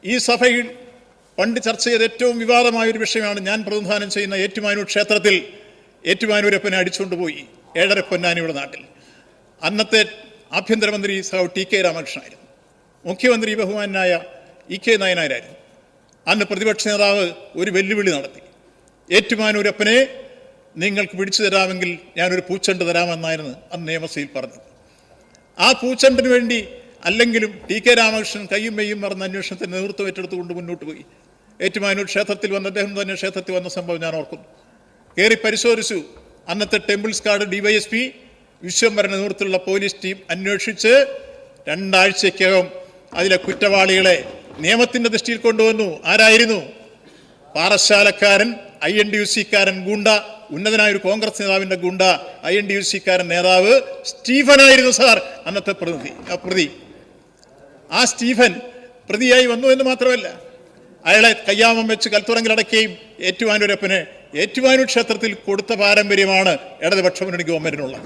ഈ സഭയിൽ പണ്ട് ചർച്ച ചെയ്ത ഏറ്റവും വിവാദമായൊരു വിഷയമാണ് ഞാൻ പ്രതിനിധാനം ചെയ്യുന്ന ഏറ്റുമാനൂർ ക്ഷേത്രത്തിൽ ഏറ്റുമാനൂരപ്പനെ അടിച്ചുകൊണ്ടുപോയി 7.5 പൊന്നാനിയുടെ നാട്ടിൽ. അന്നത്തെ ആഭ്യന്തരമന്ത്രി സഹ ടി.കെ. രാമകൃഷ്ണനായിരുന്നു. മുഖ്യമന്ത്രി ബഹുമാനായ ഇ.കെ. നായനാരായിരുന്നു. അന്ന് പ്രതിപക്ഷ നേതാവ് ഒരു വെല്ലുവിളി നടത്തി. ഏറ്റുമാനൂരപ്പനെ നിങ്ങൾക്ക് പിടിച്ചു തരാമെങ്കിൽ ഞാനൊരു പൂച്ചെണ്ട് തരാമെന്നായിരുന്നു അന്ന് നിയമസഭയിൽ പറഞ്ഞത്. ആ പൂച്ചെണ്ടിന് വേണ്ടി അല്ലെങ്കിലും ടി.കെ. രാമകൃഷ്ണൻ കയ്യും മെയ്യും മറന്ന അന്വേഷണത്തിന് നേതൃത്വം ഏറ്റെടുത്തുകൊണ്ട് മുന്നോട്ട് പോയി. ഏറ്റുമാനൂർ ക്ഷേത്രത്തിൽ വന്ന അദ്ദേഹം തന്നെ ക്ഷേത്രത്തിൽ വന്ന സംഭവം ഞാൻ ഓർക്കുന്നു. കയറി പരിശോധിച്ചു. അന്നത്തെ ടെമ്പിൾസ് ഗാർഡ് DYSP വിശ്വംഭരന്റെ നേതൃത്വത്തിലുള്ള പോലീസ് ടീം അന്വേഷിച്ച് 2 ആഴ്ചയ്ക്കകം അതിലെ കുറ്റവാളികളെ നിയമത്തിന്റെ ദൃഷ്ടിയിൽ കൊണ്ടുവന്നു. ആരായിരുന്നു? പാറശാലക്കാരൻ, INTUC-കാരൻ ഗുണ്ട, ഉന്നതനായ ഒരു കോൺഗ്രസ് നേതാവിന്റെ ഗുണ്ട, INTUC-കാരൻ നേതാവ് സ്റ്റീഫനായിരുന്നു സാർ അന്നത്തെ പ്രതി. ആ സ്റ്റീഫൻ പ്രതിയായി വന്നു എന്ന് മാത്രമല്ല, അയാളെ കയ്യാമം വെച്ച് കൽത്തുറങ്കിലടക്കുകയും ഏറ്റുമാനൂരപ്പന് ഏറ്റുമാനൂർ ക്ഷേത്രത്തിൽ കൊടുത്ത പാരമ്പര്യമാണ് ഇടതുപക്ഷ മുന്നണി ഗവൺമെന്റിനുള്ളത്.